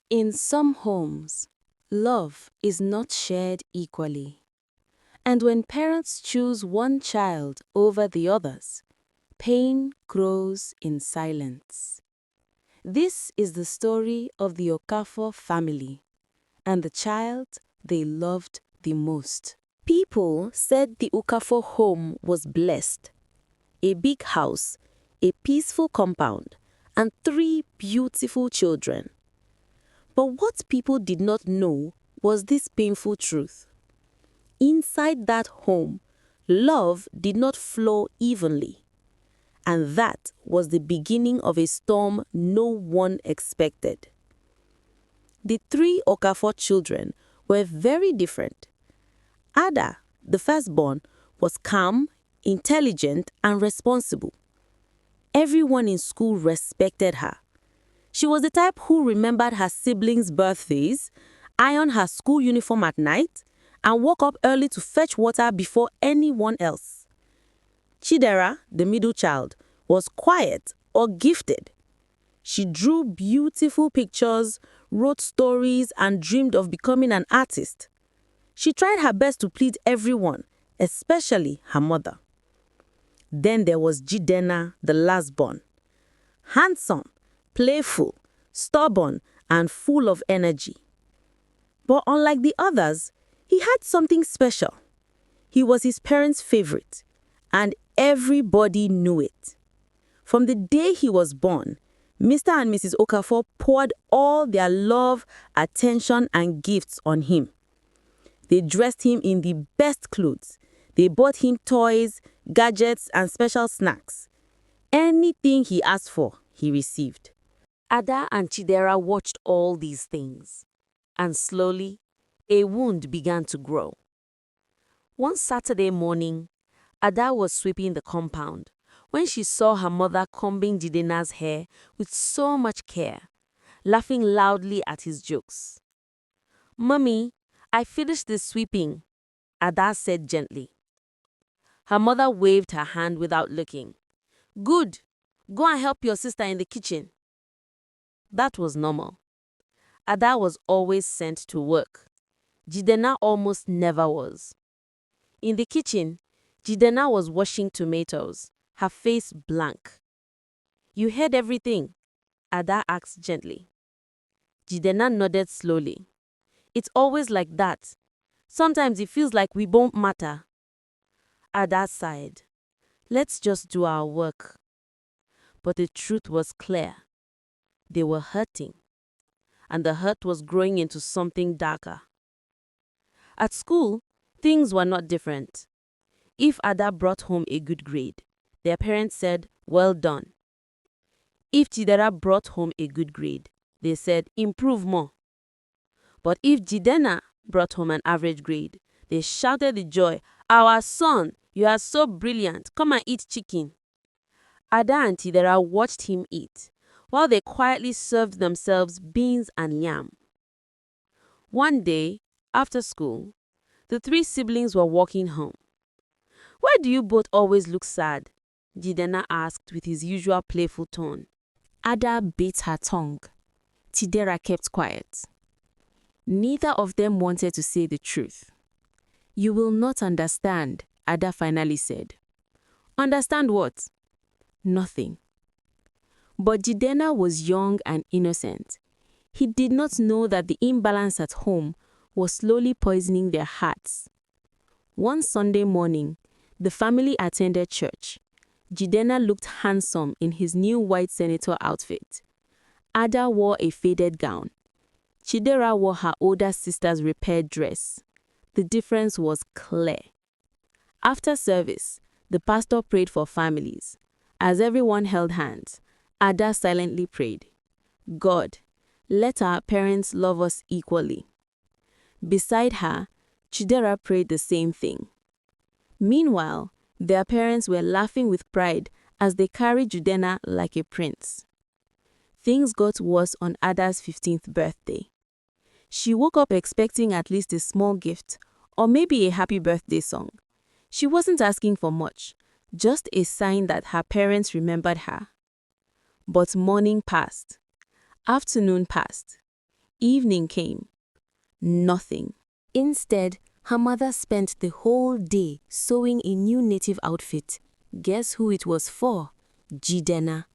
In some homes, love is not shared equally. And when parents choose one child over the others, pain grows in silence. This is the story of the Okafor family and the child they loved the most. People said the Okafor home was blessed. A big house, a peaceful compound, and 3 beautiful children. But what people did not know was this painful truth. Inside that home, love did not flow evenly. And that was the beginning of a storm no one expected. The 3 Okafor children were very different. Ada, the firstborn, was calm, intelligent, and responsible. Everyone in school respected her. She was the type who remembered her siblings' birthdays, ironed her school uniform at night, and woke up early to fetch water before anyone else. Chidera, the middle child, was quiet or gifted. She drew beautiful pictures, wrote stories, and dreamed of becoming an artist. She tried her best to please everyone, especially her mother. Then there was Jidenna, the lastborn. Handsome, playful, stubborn, and full of energy. But unlike the others, he had something special. He was his parents' favorite, and everybody knew it. From the day he was born, Mr. and Mrs. Okafor poured all their love, attention, and gifts on him. They dressed him in the best clothes. They bought him toys, gadgets, and special snacks. Anything he asked for, he received. Ada and Chidera watched all these things, and slowly, a wound began to grow. One Saturday morning, Ada was sweeping the compound when she saw her mother combing Jidenna's hair with so much care, laughing loudly at his jokes. "Mommy, I finished the sweeping," Ada said gently. Her mother waved her hand without looking. "Good. Go and help your sister in the kitchen." That was normal. Ada was always sent to work. Jidenna almost never was. In the kitchen, Jidenna was washing tomatoes, her face blank. "You heard everything?" Ada asked gently. Jidenna nodded slowly. "It's always like that. Sometimes it feels like we won't matter." Ada sighed. "Let's just do our work." But the truth was clear. They were hurting. And the hurt was growing into something darker. At school, things were not different. If Ada brought home a good grade, their parents said, "Well done." If Chidera brought home a good grade, they said, "Improve more." But if Jidenna brought home an average grade, they shouted with joy, "Our son, you are so brilliant. Come and eat chicken." Ada and Chidera watched him eat, while they quietly served themselves beans and yam. One day, after school, the 3 siblings were walking home. "Why do you both always look sad?" Jidenna asked with his usual playful tone. Ada bit her tongue. Chidera kept quiet. Neither of them wanted to say the truth. "You will not understand," Ada finally said. "Understand what?" "Nothing." But Jidenna was young and innocent. He did not know that the imbalance at home was slowly poisoning their hearts. One Sunday morning, the family attended church. Jidenna looked handsome in his new white senator outfit. Ada wore a faded gown. Chidera wore her older sister's repaired dress. The difference was clear. After service, the pastor prayed for families. As everyone held hands, Ada silently prayed, "God, let our parents love us equally." Beside her, Chidera prayed the same thing. Meanwhile, their parents were laughing with pride as they carried Jidenna like a prince. Things got worse on Ada's 15th birthday. She woke up expecting at least a small gift, or maybe a happy birthday song. She wasn't asking for much, just a sign that her parents remembered her. But morning passed. Afternoon passed. Evening came. Nothing. Instead, her mother spent the whole day sewing a new native outfit. Guess who it was for? Jidenna.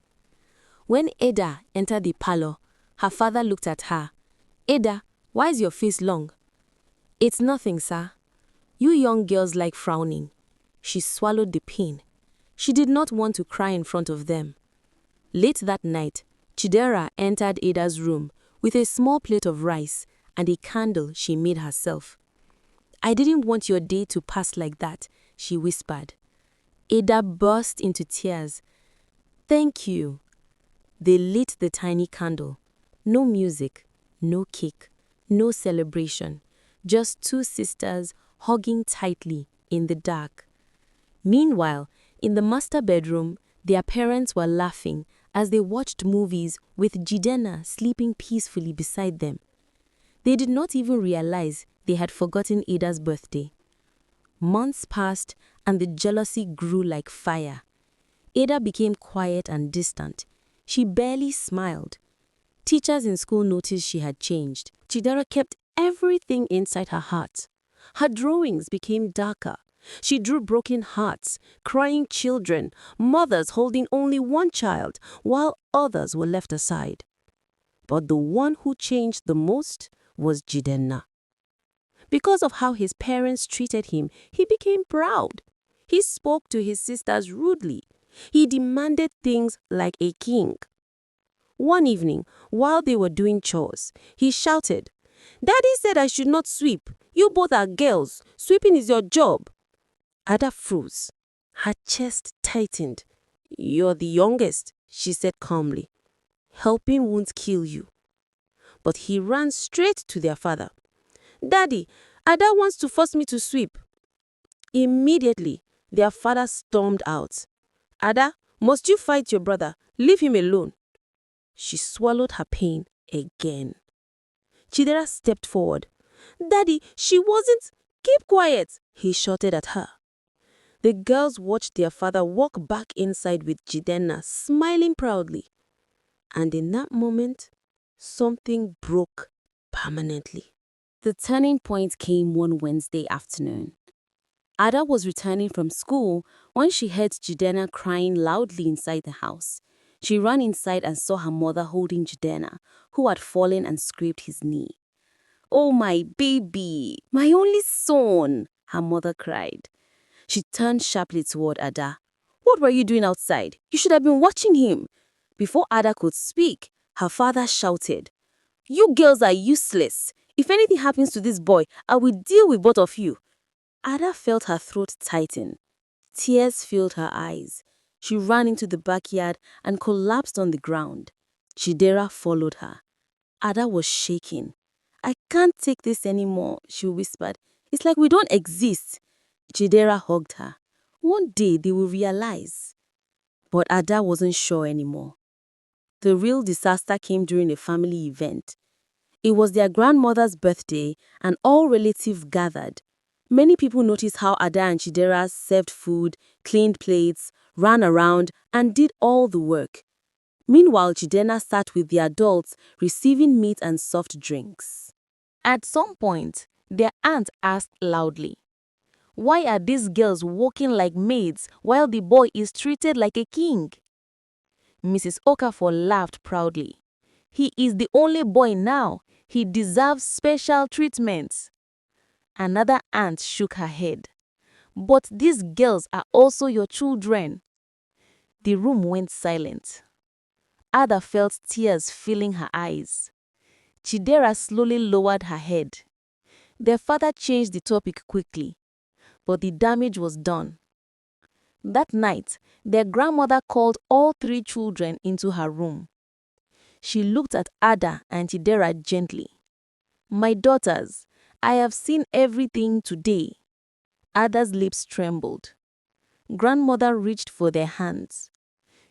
When Ada entered the parlor, her father looked at her. "Ada, why is your face long?" "It's nothing, sir. You young girls like frowning." She swallowed the pain. She did not want to cry in front of them. Late that night, Chidera entered Ada's room with a small plate of rice and a candle she made herself. "I didn't want your day to pass like that," she whispered. Ada burst into tears. "Thank you." They lit the tiny candle. No music, no cake, no celebration. Just two sisters hugging tightly in the dark. Meanwhile, in the master bedroom, their parents were laughing as they watched movies with Jidenna sleeping peacefully beside them. They did not even realize they had forgotten Ada's birthday. Months passed and the jealousy grew like fire. Ada became quiet and distant. She barely smiled. Teachers in school noticed she had changed. Chidera kept everything inside her heart. Her drawings became darker. She drew broken hearts, crying children, mothers holding only one child, while others were left aside. But the one who changed the most was Jidenna. Because of how his parents treated him, he became proud. He spoke to his sisters rudely. He demanded things like a king. One evening, while they were doing chores, he shouted, "Daddy said I should not sweep. You both are girls. Sweeping is your job." Ada froze. Her chest tightened. "You're the youngest," she said calmly. "Helping won't kill you." But he ran straight to their father. "Daddy, Ada wants to force me to sweep." Immediately, their father stormed out. "Ada, must you fight your brother? Leave him alone." She swallowed her pain again. Chidera stepped forward. "Daddy, she wasn't." "Keep quiet," he shouted at her. The girls watched their father walk back inside with Jidenna, smiling proudly. And in that moment, something broke permanently. The turning point came one Wednesday afternoon. Ada was returning from school when she heard Jidenna crying loudly inside the house. She ran inside and saw her mother holding Jidenna, who had fallen and scraped his knee. "Oh, my baby, my only son," her mother cried. She turned sharply toward Ada. "What were you doing outside? You should have been watching him." Before Ada could speak, her father shouted, "You girls are useless. If anything happens to this boy, I will deal with both of you." Ada felt her throat tighten. Tears filled her eyes. She ran into the backyard and collapsed on the ground. Chidera followed her. Ada was shaking. "I can't take this anymore," she whispered. "It's like we don't exist." Chidera hugged her. One day they will realize. But Ada wasn't sure anymore. The real disaster came during a family event. It was their grandmother's birthday and all relatives gathered. Many people noticed how Ada and Chidera served food, cleaned plates, ran around, and did all the work. Meanwhile, Jidenna sat with the adults, receiving meat and soft drinks. At some point, their aunt asked loudly, "Why are these girls walking like maids while the boy is treated like a king?" Mrs. Okafor laughed proudly. "He is the only boy now. He deserves special treatment." Another aunt shook her head. "But these girls are also your children." The room went silent. Ada felt tears filling her eyes. Chidera slowly lowered her head. Their father changed the topic quickly, but the damage was done. That night, their grandmother called all three children into her room. She looked at Ada and Chidera gently. "My daughters, I have seen everything today." Ada's lips trembled. Grandmother reached for their hands.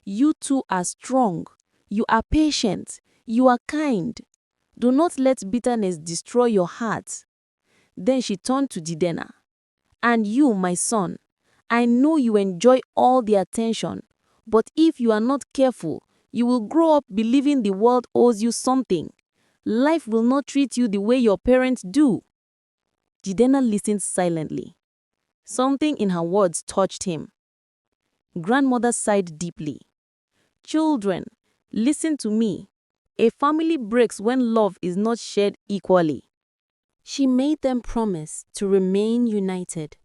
"You two are strong. You are patient. You are kind. Do not let bitterness destroy your heart." Then she turned to Jidenna. "And you, my son, I know you enjoy all the attention, but if you are not careful, you will grow up believing the world owes you something. Life will not treat you the way your parents do. Jidenna listened silently. Something in her words touched him. Grandmother sighed deeply. Children, listen to me. A family breaks when love is not shared equally. She made them promise to remain united.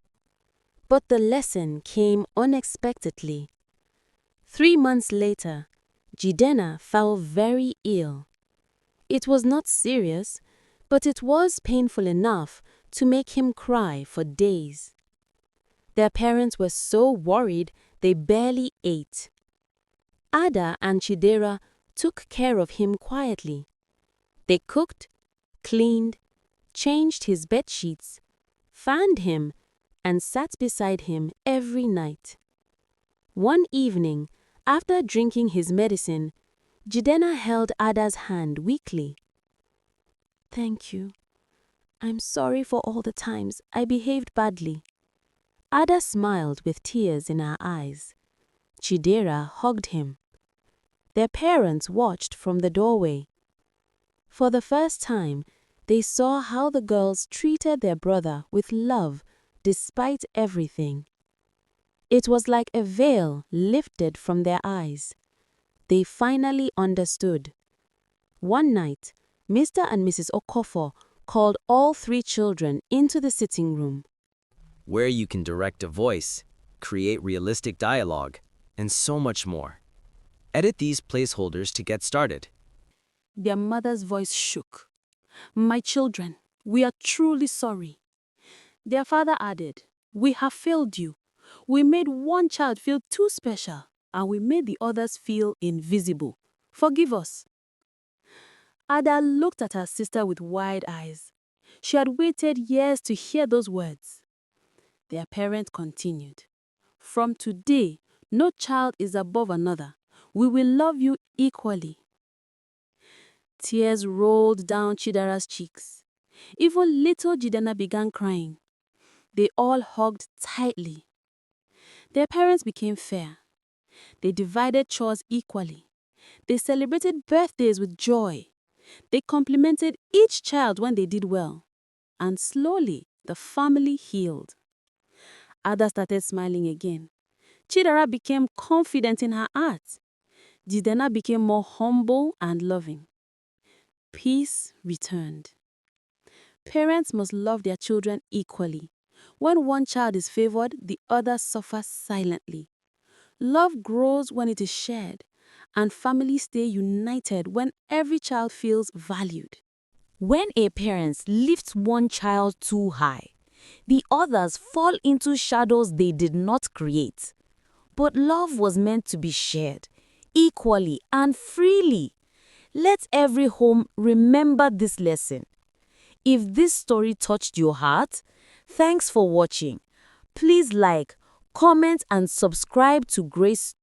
But the lesson came unexpectedly. 3 months later, Jidenna fell very ill. It was not serious, but it was painful enough to make him cry for days. Their parents were so worried they barely ate. Ada and Chidera took care of him quietly. They cooked, cleaned, changed his bed sheets, fanned him, and sat beside him every night. One evening, after drinking his medicine, Jidenna held Ada's hand weakly. "Thank you. I'm sorry for all the times I behaved badly." Ada smiled with tears in her eyes. Chidera hugged him. Their parents watched from the doorway. For the first time, they saw how the girls treated their brother with love despite everything. It was like a veil lifted from their eyes. They finally understood. One night, Mr. and Mrs. Okafor called all 3 children into the sitting room. Where you can direct a voice, create realistic dialogue, and so much more. Edit these placeholders to get started. Their mother's voice shook. "My children, we are truly sorry." Their father added, "We have failed you. We made one child feel too special, and we made the others feel invisible. Forgive us." Ada looked at her sister with wide eyes. She had waited years to hear those words. Their parent continued, "From today, no child is above another. We will love you equally." Tears rolled down Chidera's cheeks. Even little Jidenna began crying. They all hugged tightly. Their parents became fair. They divided chores equally. They celebrated birthdays with joy. They complimented each child when they did well. And slowly, the family healed. Ada started smiling again. Chidera became confident in her art. Jidenna became more humble and loving. Peace returned. Parents must love their children equally. When one child is favored, the other suffers silently. Love grows when it is shared, and families stay united when every child feels valued. When a parent lifts one child too high, the others fall into shadows they did not create. But love was meant to be shared, equally and freely. Let every home remember this lesson. If this story touched your heart, thanks for watching. Please like, comment and subscribe to Grace